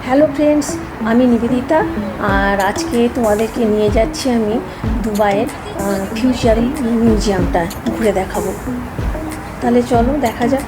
Hello friends, আমি নিবেদিতা। আর আজকে তোমাদেরকে নিয়ে যাচ্ছি আমি দুবাইয়ের ফিউচার মিউজিয়ামটা ঘুরে দেখাবো। তাহলে চলো দেখা যাক।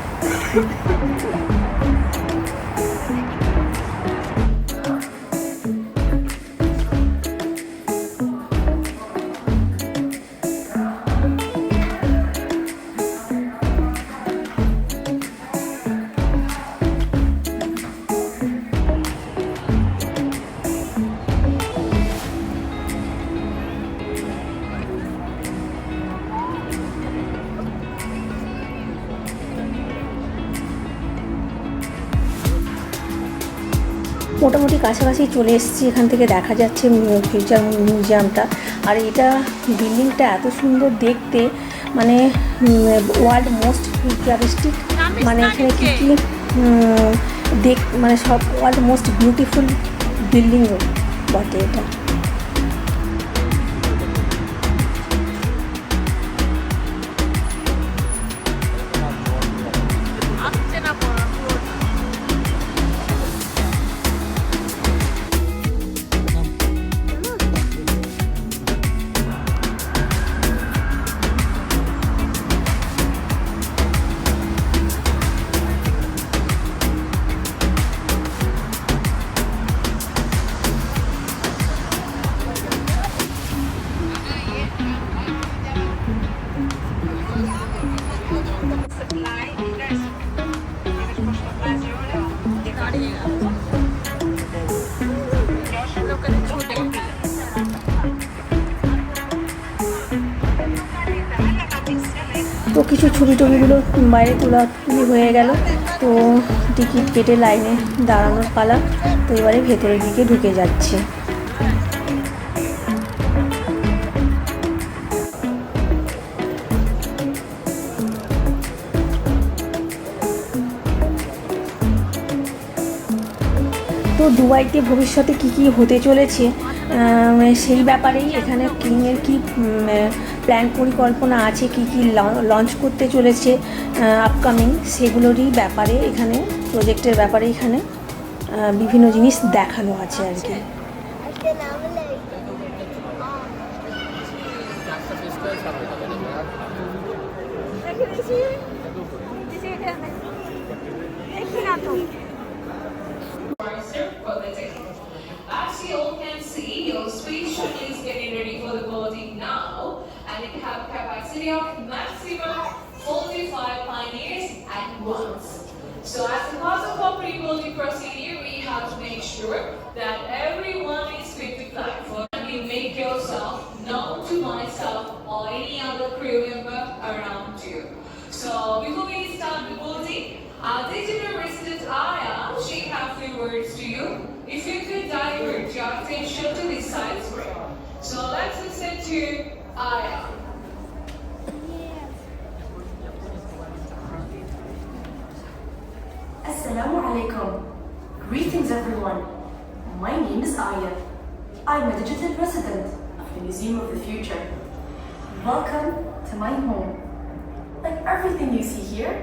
মোটামুটি কাছাকাছি চলে এসেছি, এখান থেকে দেখা যাচ্ছে ফিউচার মিউজিয়ামটা। আর এটা বিল্ডিংটা এত সুন্দর দেখতে, মানে ওয়ার্ল্ড মোস্ট ফিউচারিস্টিক, মানে এখানে কী কী মানে সব ওয়ার্ল্ড মোস্ট বিউটিফুল বিল্ডিংও বটে এটা। তো কিছু ছবি টবিগুলো বাইরে তুলি হয়ে গেল। তো টিকিট কেটে লাইনে দাঁড়ানোর পালা। তো এবারে ভেতরের দিকে ঢুকে যাচ্ছে। তো দুবাইতে ভবিষ্যতে কী কী হতে চলেছে সেই ব্যাপারেই এখানে কিংয়ের কী প্ল্যান পরিকল্পনা আছে, কী কী লঞ্চ করতে চলেছে আপকামিং, সেগুলোরই ব্যাপারে এখানে, প্রজেক্টের ব্যাপারে এখানে বিভিন্ন জিনিস দেখানো আছে আর কি। As you all can see, your space shuttle is getting ready for the boarding now, and it have capacity of maximum 45 pioneers at once. So as a part of our pre-boarding procedure, we have to make sure that everyone is fit to fly. For you make yourself known to myself or any other crew member around you. So before we start the boarding, our digital resident Aya, she have few words to you. If you could divert your attention to this side screen. So let's listen to Aya. Assalamu alaikum. Greetings everyone. My name is Aya. I'm a digital resident of the Museum of the Future. Welcome to my home. Like everything you see here,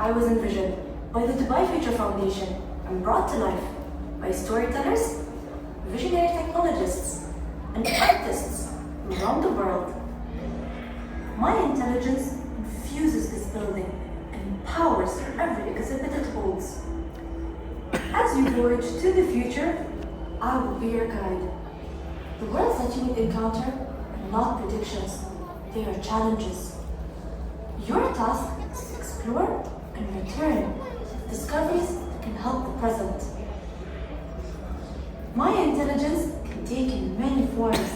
I was envisioned by the Dubai Future Foundation and brought to life by storytellers, visionary technologists, and artists around the world. My intelligence infuses this building and empowers every exhibit it holds. As you voyage to the future, I will be your guide. The worlds that you will encounter are not predictions, they are challenges. Your task is to explore and return with discoveries that can help the present. My intelligence can take in many forms,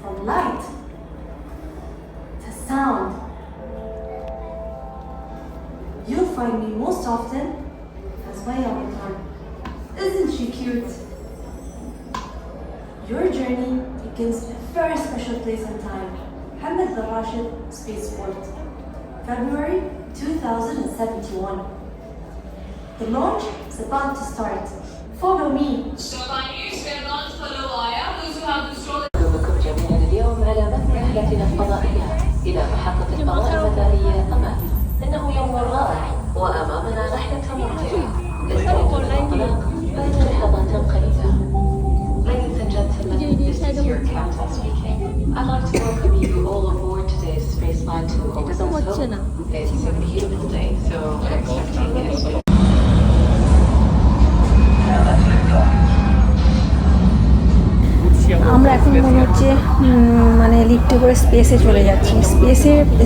from light to sound. You'll find me most often as my avatar. Isn't she cute? Your journey begins in a very special place and time, Hamad Bin Rashid Spaceport, February 2071. The launch is about to start. Follow me. So pioneers will not follow Aya, those who have the stroller. بكم جميعا اليوم على متن رحلتنا الفضائية إلى محطة الفضاء المدارية أمان. إنه يوم رائع وأمامنا رحلة ممتعة. استعدوا للانطلاق بعد لحظات I'd like to welcome you all aboard today's Spaceline to Oasis Home. It's a beautiful day, so we're expecting it. আমরা এখন মনে হচ্ছে মানে লিফটে করে স্পেসে চলে যাচ্ছি।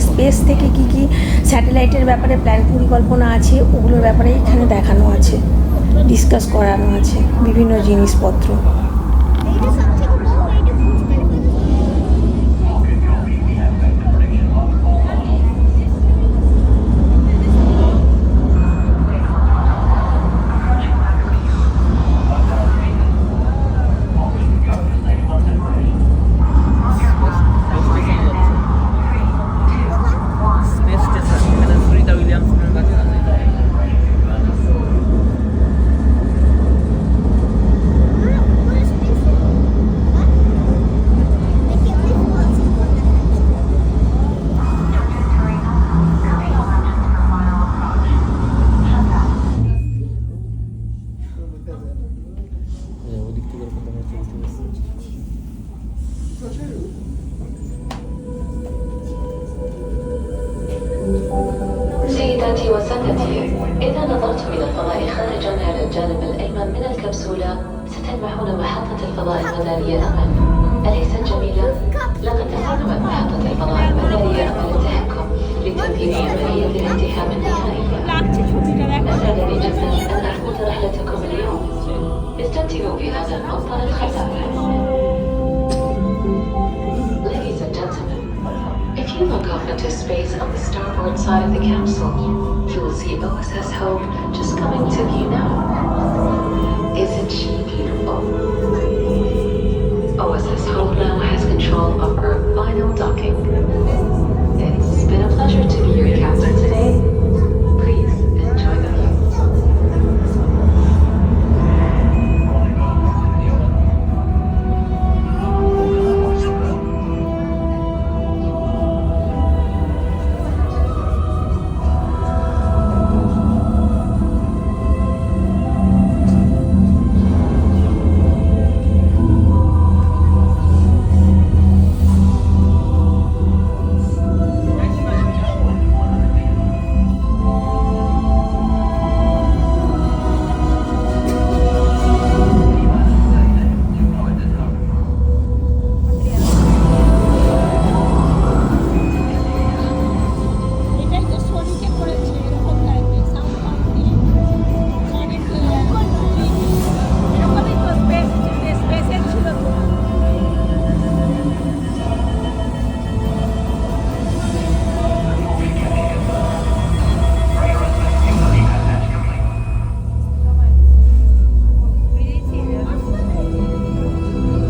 স্পেস থেকে কি কি স্যাটেলাইটের ব্যাপারে প্ল্যান পরিকল্পনা আছে ওগুলোর ব্যাপারে এখানে দেখানো আছে, ডিসকাস করানো আছে বিভিন্ন জিনিসপত্র। سيداتي وسادتي، إذا نظرت من الفضاء خارجا على الجانب الأيمن من الكبسولة ستلمحون محطة الفضاء المدارية أمل. أليست جميلة؟ لقد استخدمت محطة الفضاء المدارية أمل التحكم لتنفيذ عملية الالتحام النهائية. أسعدني جدا أن أحدث رحلتكم اليوم. استمتعوا بهذا المنظر الخلابة. Ladies and gentlemen, if you look off into space on the starboard side of the capsule, you will see OSS Hope just coming to view now. Isn't she beautiful? OSS Hope now has control of her final docking. It's been a pleasure to be your captain today. Please enjoy the view.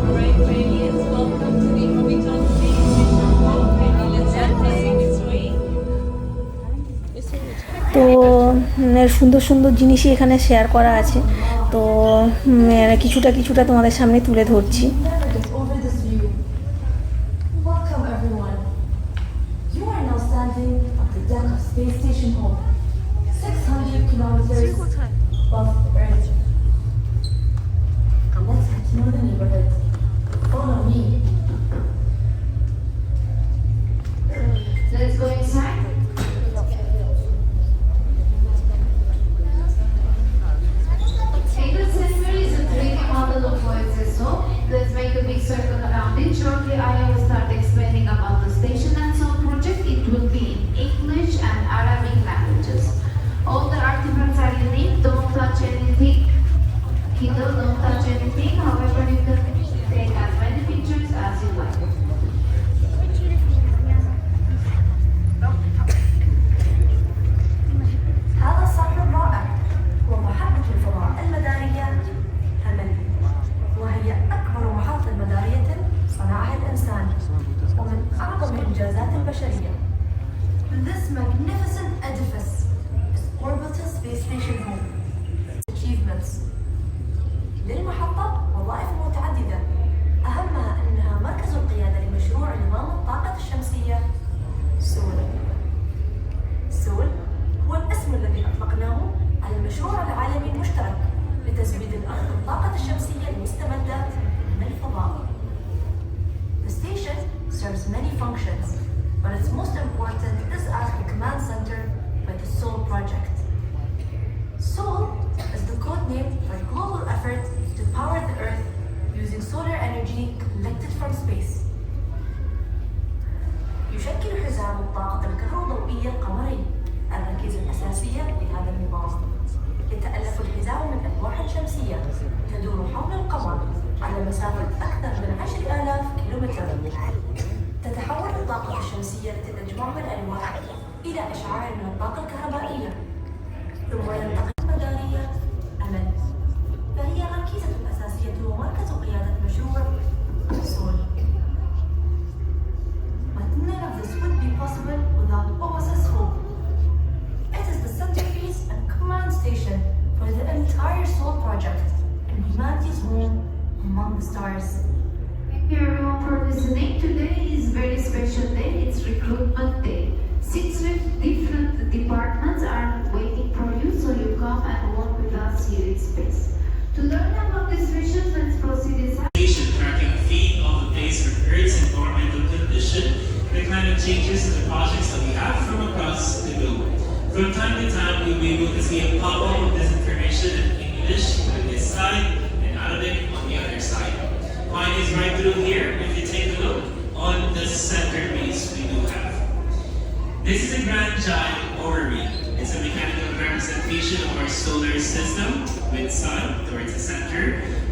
Alright, Radiance, welcome to the Hobbiton Space Station Home. Let's start pressing this way. তো সুন্দর সুন্দর জিনিসই এখানে share করা আছে, তো কিছুটা তোমাদের সামনে তুলে ধরছি। Over this view. Welcome everyone. You are now standing on the deck of Space Station Home, 600 kilometers above the Earth. Let's get to know the neighborhood. Follow me. Let's go inside. Table center is a 3D model of OSS Home. Let's make a big circle around it. Shortly, I will start explaining about the station and so project. It will be in English and Arabic languages. All the artifacts are unique. Don't touch anything. Kindle, don't touch anything. However, you can take as many pictures as you like. هذا الصحن الرائع هو محطة الفضاء المدارية أمل، وهي أكبر محطة مدارية صنعها الإنسان ومن أعظم إنجازات البشرية. This magnificent edifice is Orbital Space Station Home. Achievements. للمحطة وظائف متعددة، أهمها أنها مركز القيادة لمشروع نظام الطاقة الشمسية سول. سول هو الاسم الذي أطلقناه على المشروع العالمي المشترك لتزويد الأرض بالطاقة الشمسية المستمدة من الفضاء. The station تشكيل حزام الطاقة الكهروضوئية القمري الركيزة الأساسية لهذا النظام. يتألف الحزام من ألواح شمسية تدور حول القمر على مسافة أكثر من 10,000 كيلومتر. تتحول الطاقة الشمسية التي تجمعها الألواح إلى أشعاع من الطاقة الكهربائية، ثم ينتقل المدارية أمل، فهي الركيزة الأساسية ومركز قيادة مشروع سول. But none of this would be possible without OSS Hope. It is the centerpiece and command station for the entire Soul project and humanity's home among the stars. Thank you everyone for listening. Today is very special day. It's recruitment day. 6 different departments are waiting for you, so you come and work with us here in space. To learn about these missions, let's proceed inside. Tracking feet of the place for Earth's environmental condition, the climate changes and the projects that we have from across the globe. From time to time, we'll be able to see a pop-up of this information in English on this side and Arabic on the other side. Mine is right through here. If you take a look on the centerpiece we do have. This is a grand giant orrery. It's a mechanical representation of our solar system with Sun towards the center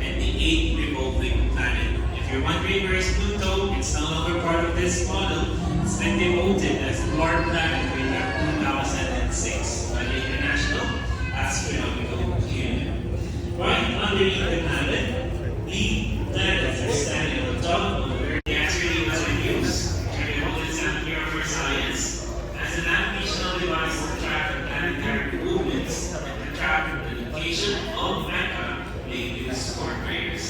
and the 8 revolving planet. If you're wondering where is Pluto, it's no longer part of this model. It's been demoted as a dwarf planet in 2006 by the International Astronomical Union. Right underneath the planet, the planets are standing on top of the Earth. The actually was in use during the whole exam year for science as a navigational device to track the planetary movements and to track the location of Mecca being used for prayers.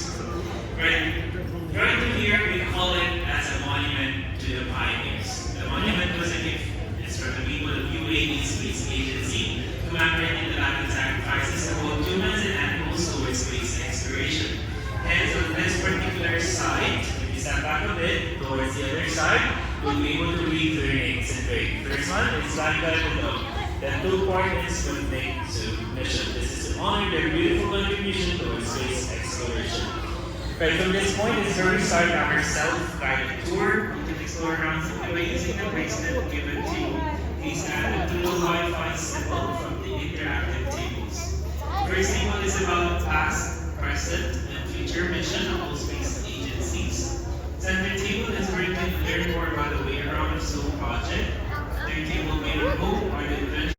Right to here, we call it as a monument to the pioneers. The monument was a gift. It's from the people of UAE Space Agency, commemorating the life and sacrifices of both humans and animals towards space exploration. Hence, on this particular side, if you stand back a bit towards the other side, you'll be able to read their names and grade. First one is Laika below. The 2 partners will make to mission. This is to honor their beautiful contribution towards space exploration. Right from this point is where we start our self-guided tour. You can explore around by using the bracelet given to you. Please add the dual Wi-Fi symbol from the interactive tables. First table is about past, present, and future mission of all space agencies. Center table is where you can learn more about the way around the Soul project. Third table made of hope are the adventures.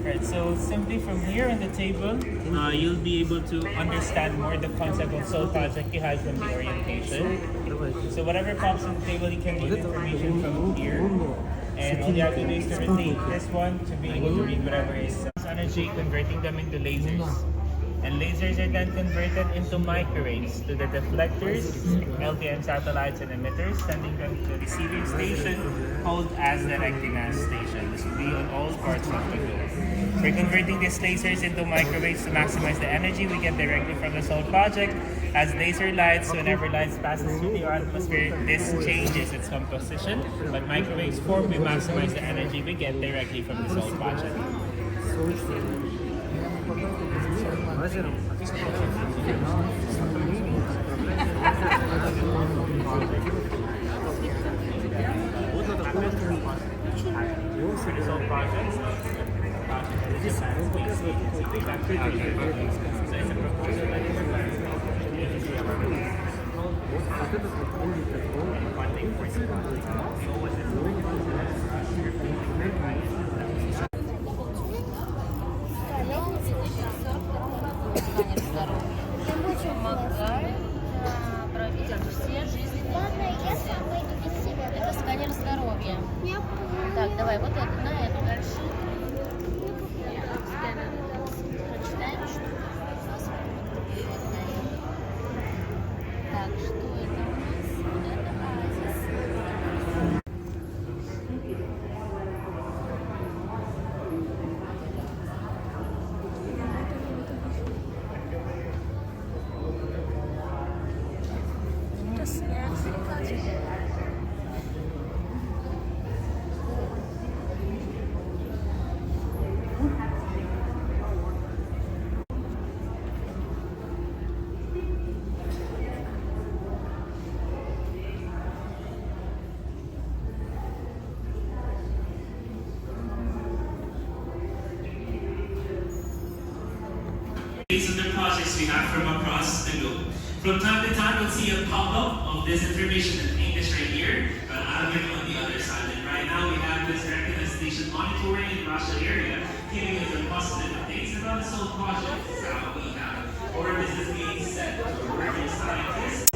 Right, so simply from here on the table, you'll be able to understand more the concept of Soul Project you had from the orientation. So whatever pops on the table, you can read information from here. And all you have to do is to retain this one to be able to read whatever is energy, converting them into lasers. And lasers are then converted into microwaves to the deflectors, LTM satellites, and emitters, sending them to the receiving station called as the Rectinas station. This will be on all parts of the globe. We're converting these lasers into microwaves to maximize the energy we get directly from the Soul project. As laser lights, whenever light passes through the atmosphere, this changes its composition. But microwaves form, we maximize the energy we get directly from the Soul project. Critical projects. Помогает проверить все жизненные процессы. Это сканер здоровья. Так, давай, вот это, на эту дальше. Сканер. Прочитаем, что так, что это у нас? Это Азис. These are the projects we have from across the globe. From time to time, you'll see a pop-up of this information in English right here, but Arabic on the other side. And right now, we have this retina station monitoring in Russia area, giving us a positive updates about this whole project. Is how we have, or this is being set to a working scientist.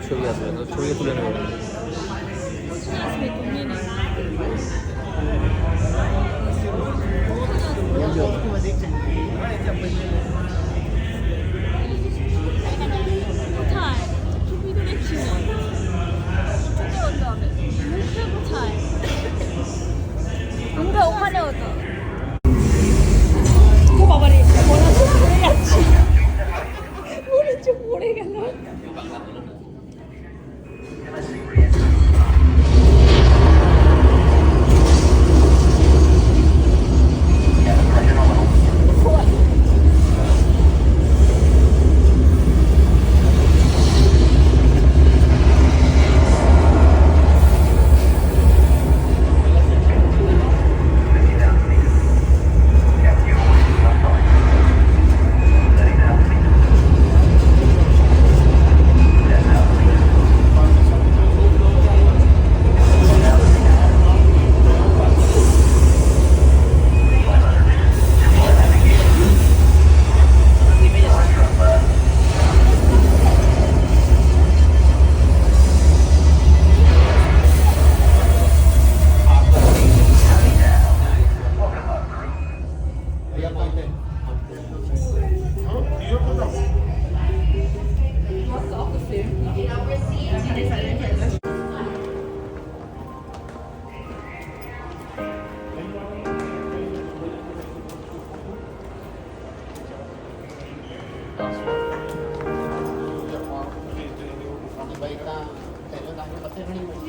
ছবি আসবে তো ছবি তুলে নেবে কোথায় তুমি তো দেখছি না কোথায় হতে হবে মুখটা কোথায় মুখটা ওখানে হতো ও বাবা রে মনে হচ্ছে পড়ে যাচ্ছি মনে হচ্ছে পড়ে গেল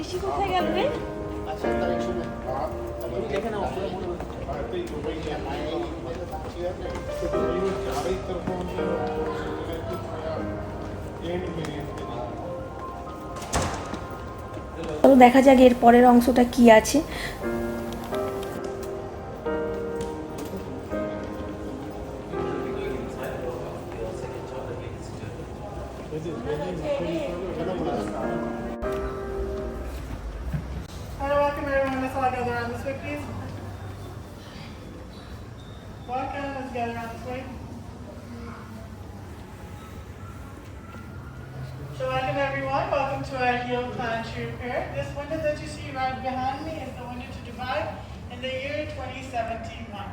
ঋষি কোথায় গেল রে চলো দেখা যাক এর পরের অংশটা কি আছে। Hello, welcome everyone. Let's all gather around this way, please. Welcome. Let's gather around this way. So welcome everyone. Welcome to our heel planetary repair. This window that you see right behind me is the window to Dubai in the year 2071.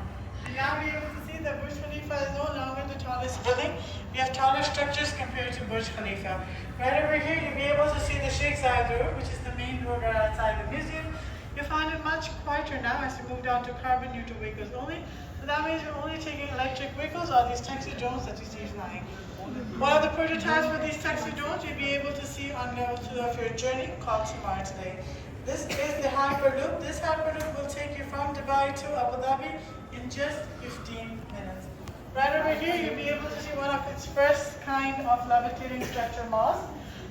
You'll now be able to see that Burj Khalifa is no longer the tallest building. We have taller structures compared to Burj Khalifa. Right over here, you'll be able to see the Sheikh Zayed Road, which is the main road right outside the museum. You'll find it much quieter now as we move down to carbon neutral vehicles only. So that means we're only taking electric vehicles or these taxi drones that you see flying. One of the prototypes for these taxi drones you'll be able to see on level 2 of your journey called Smart today. This is the Hyperloop. This Hyperloop will take you from Dubai to Abu Dhabi in just 15 minutes. Right over here, you'll be able to see one of its first kind of levitating structure mosque.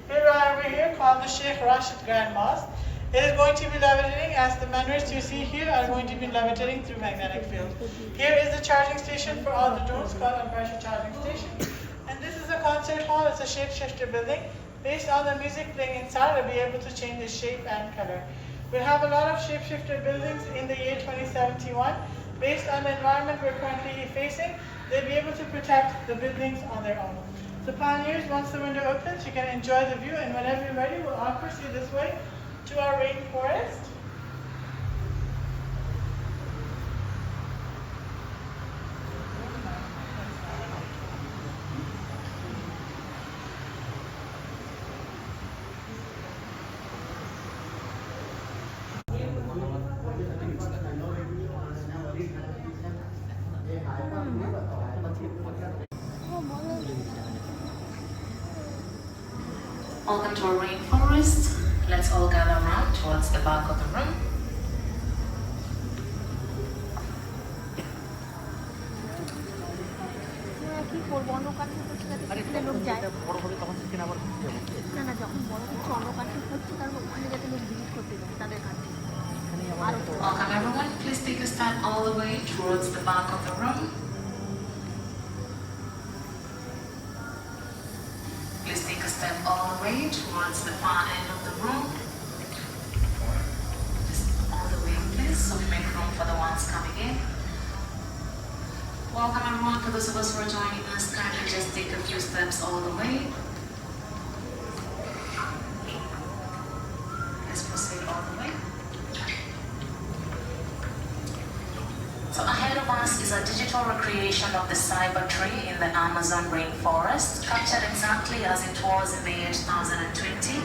Here, right over here, called the Sheikh Rashid Grand Mosque. It is going to be levitating as the minarets you see here are going to be levitating through magnetic field. Here is the charging station for all the drones called a pressure charging station. And this is a concert hall. It's a shapeshifter building. Based on the music playing inside, you'll be able to change the shape and color. We'll have a lot of shapeshifter buildings in the year 2071. Based on the environment we're currently facing, they'll be able to protect the buildings on their own. So pioneers, once the window opens, you can enjoy the view, and whenever you're ready, we'll all proceed this way to our rainforest. Welcome to our rainforest. Let's all gather around towards the back of the room. কি করবো অন্য country করছে যাতে লোক যায় বড় হবে তখন সেখানে আবার না না যখন বড় কিছু অন্য কান্ট্রি করছে তার ওখানে যাতে লোক ভিজিট করতে যায় তাদের country Welcome everyone. Please take a stand all the way towards the back of the room. Please take a step all the way towards the far end of the room. Just all the way, please, so we make room for the ones coming in. Welcome everyone. For those of us who are joining us, kindly just take a few steps all the way. Let's proceed all the way. So ahead of us is a digital recreation of the cyber tree in the Amazon rainforest, captured exactly as it was in the year 2020.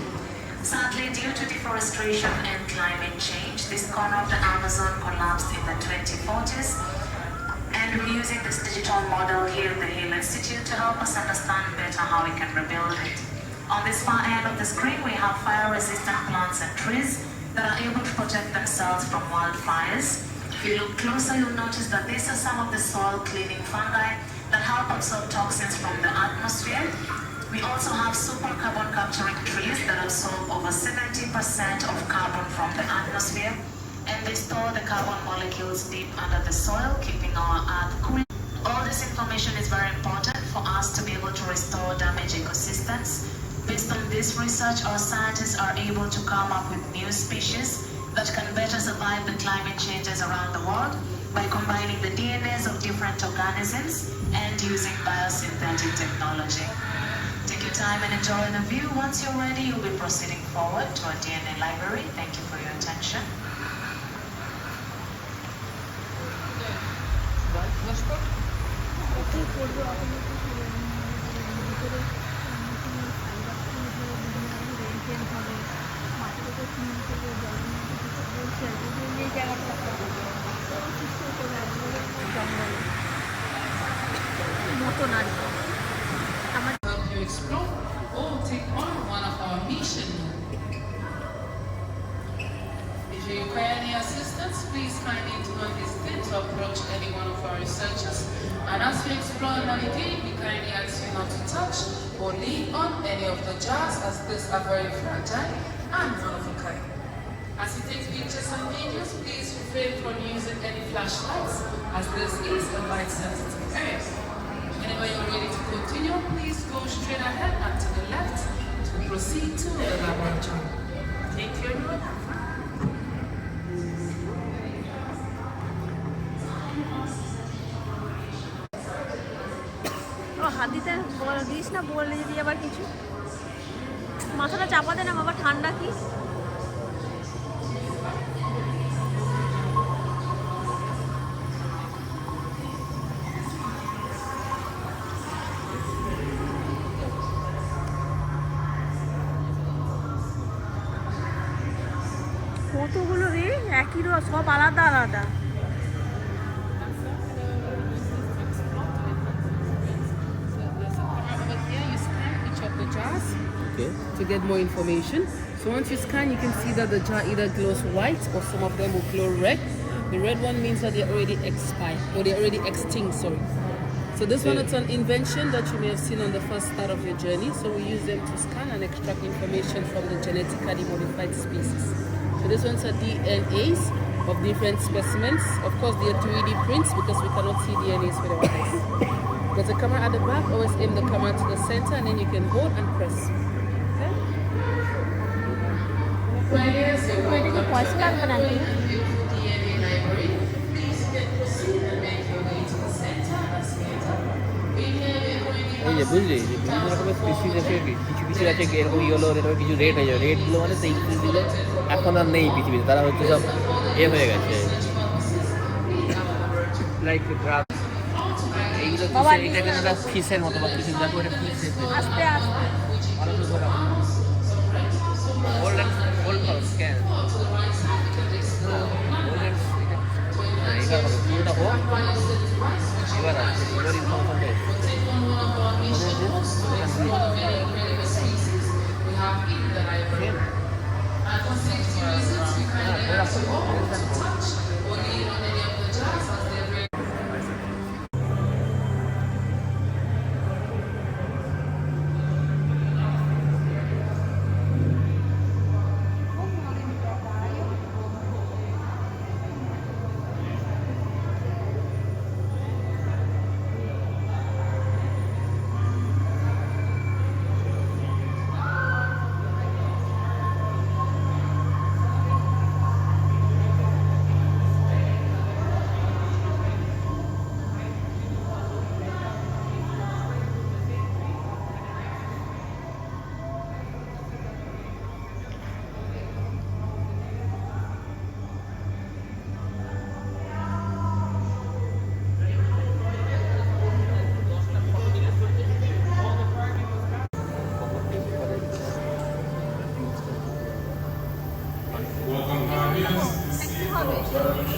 Sadly, due to deforestation and climate change, this corner of the Amazon collapsed in the 2040s. And we're using this digital model here at the Hill Institute to help us understand better how we can rebuild it. On this far end of the screen, we have fire-resistant plants and trees that are able to protect themselves from wildfires. If you look closer, you'll notice that these are some of the soil cleaning fungi that help absorb toxins from the atmosphere. We also have super carbon capturing trees that absorb over 70% of carbon from the atmosphere, and they store the carbon molecules deep under the soil, keeping our earth cool. All this information is very important for us to be able to restore damaged ecosystems. Based on this research, our scientists are able to come up with new species that can better survive the climate changes around the world by combining the DNAs of different organisms and using biosynthetic technology. Take your time and enjoy the view. Once you're ready, you'll be proceeding forward to our DNA library. Thank you for your attention. Help you explore or take on one of our missions. If you require any assistance, please kindly do not hesitate to approach any one of our researchers. And as you explore and navigate, we kindly ask you not to touch or lean on any of the jars, as these are very fragile and one of a kind. As you take pictures and videos, please refrain from using any flashlights, as this is a light-sensitive area. Whenever you're ready to continue, please go straight ahead and to the left to proceed to the laboratory. Thank you, everyone. হাত দিতে this না বলে যদি আবার কিছু মাথাটা চাপা দে না বাবা ঠান্ডা কি কতগুলো রে একই সব আলাদা আলাদা to get more information. So once you scan, you can see that the jar either glows white or some of them will glow red. The red one means that they're already expired or they're already extinct, sorry. So this one, it's an invention that you may have seen on the first start of your journey. So we use them to scan and extract information from the genetically modified species. So this one's are DNAs of different specimens. Of course, they are 3D prints because we cannot see DNAs with our eyes. There's a camera at the back. Always aim the camera to the center, and then you can hold and press. Okay? পয়সা লাগবে না DNA library. Please you can proceed and make your way to the center as later. এই যে বুঝলি যে বিভিন্ন রকমের species আছে, কিছু কিছু আছে এরকম ইয়েলো, এরকম কিছু রেড হয়ে যাবে। রেডগুলো মানে সেই স্পিসিসগুলো এখন আর নেই পৃথিবীতে, তারা হচ্ছে সব হয়ে গেছে, লাইক গ্রাস। এইগুলো এটা কিন্তু একটা ফিশের মতো, বা ফিশের দেখো এটা ফিশ আস্তে আস্তে গোল্ড স্ক্যান এবার হবে পুরোটা হোক। এবার আছে এবার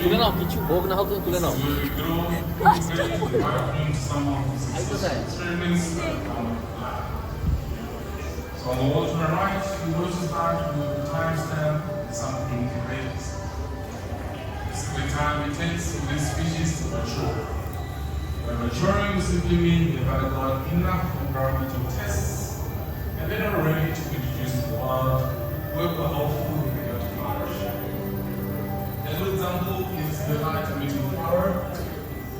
তুলে নাও, কিছু হোক না হোক তুলে নাও। So on the wall to the right, you notice that with the timestamp, something great. This is the time it takes for these species to mature. When maturing will simply mean they've undergone enough environmental tests and they are ready to be introduced to the world, where we're hopeful they are to flourish. A good example is the light emitting flower,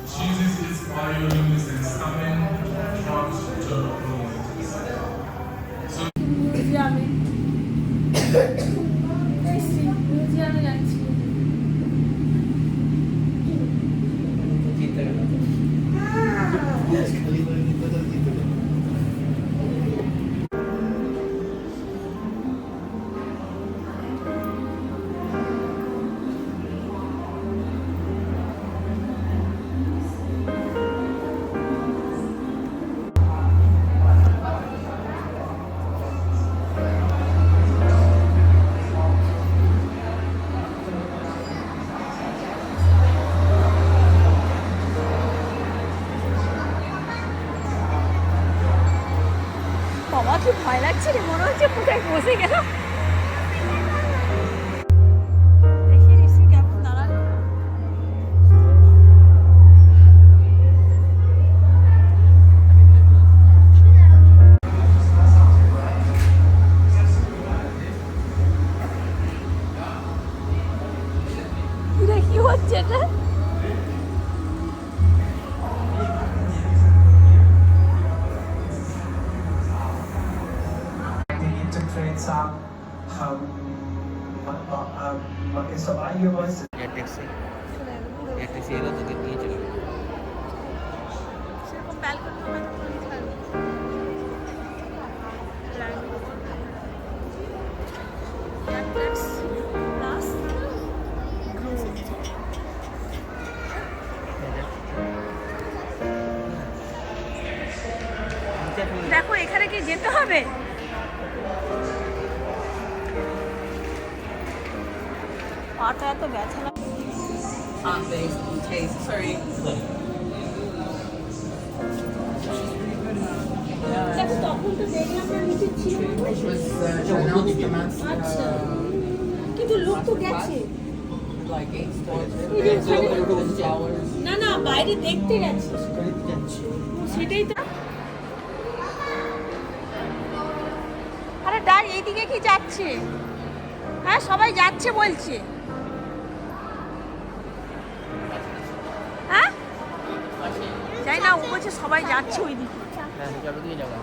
which uses its bioluminescent stamen to attract eternal bloom. So মিউজিয়ামে যাচ্ছি। বাবা কি ভয় লাগছে রে, মনে হচ্ছে কোথায় বসে গেল। দেখি ঋষি কেমন দাঁড়ালো। কি হচ্ছে এটা? integrate some survival was taxi এলো তোকে নিয়ে চলে যাবে। সেরকম ব্যালকনি হবে তো লিখা থাকবে। Let's last দেখো এখানে কি যেতে হবে? পাটা এত ব্যথা লাগে। Plant-based taste. Sorry. দেখো তখন তো দেখলাম না নিচে ছিল না। Which was announced. আচ্ছা কিন্তু লোক তো গেছে। না না বাইরে দেখতে গেছি সেটাই তো। আরে ডাক এইদিকে কি যাচ্ছে? হ্যাঁ সবাই যাচ্ছে বলছে। হ্যাঁ যাই না, ও বলছে সবাই যাচ্ছে ওইদিকে। হ্যাঁ চলো দিয়ে যাবো।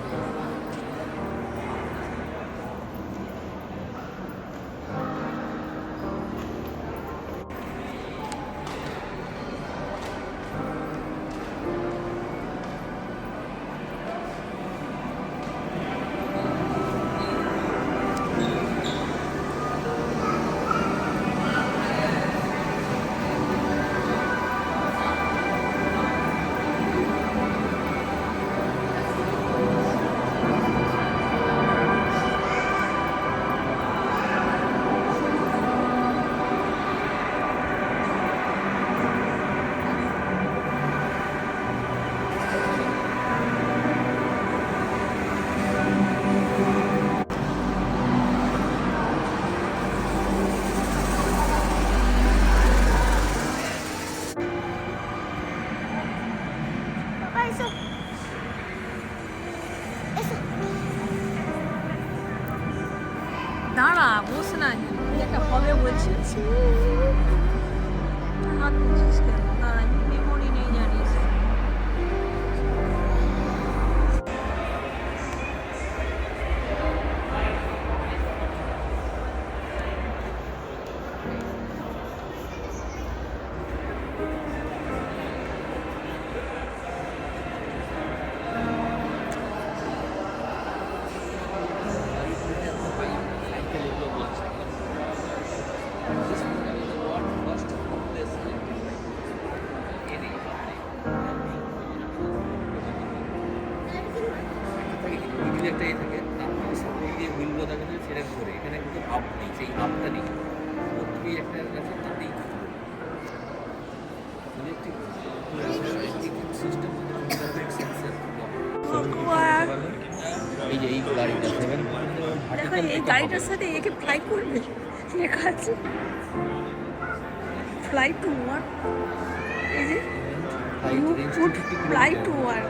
দাঁড়া বস না, এটা হবে বলছিস হাত বলছিস কেন? দাঁড়া মেমোরি নেই জানিস। একটা ইয়ে থাকে, তারপরে সামনে দিয়ে হুইলগুলো থাকে না, সেটা ঘুরে। এখানে কিন্তু আপ নেই, সেই আপটা নেই। প্রথমেই একটা আছে, তাতেই সিস্টেম সেন্সার। এই যে এই গাড়িটা দেখো, এই গাড়িটার সাথে একে ফ্লাই করবে, লেখা আছে ফ্লাই টু ওয়ার্ক। এই যে you put fly to work.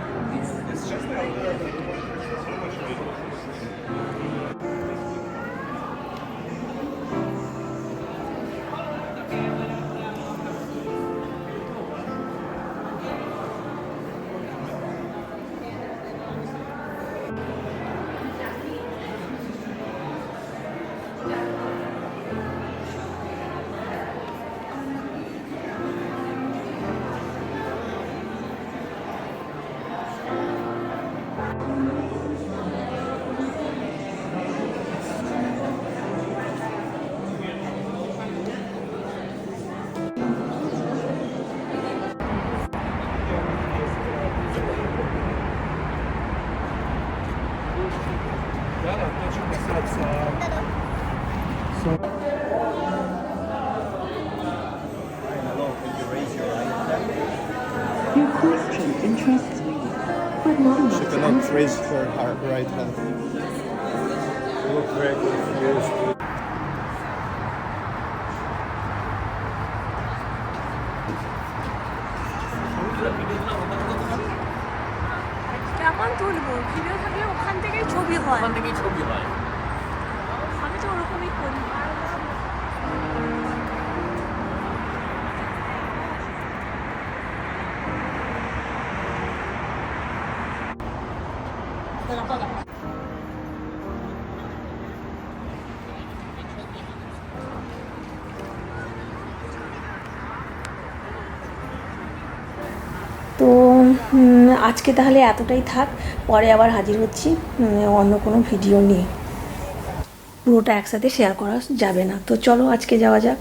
Your question interests me, but not enough She to cannot answer. raise her right hand. You look very confused. কেমন তুলবো? ভিডিও থাকলে ওখান থেকেই ছবি হয়। ওখান থেকেই ছবি হয়। আমি তো ওরকমই করি। তো আজকে তাহলে এতটাই থাক, পরে আবার হাজির হচ্ছি অন্য কোনো ভিডিও নিয়ে। পুরোটা একসাথে শেয়ার করা যাবে না, তো চলো আজকে যাওয়া যাক।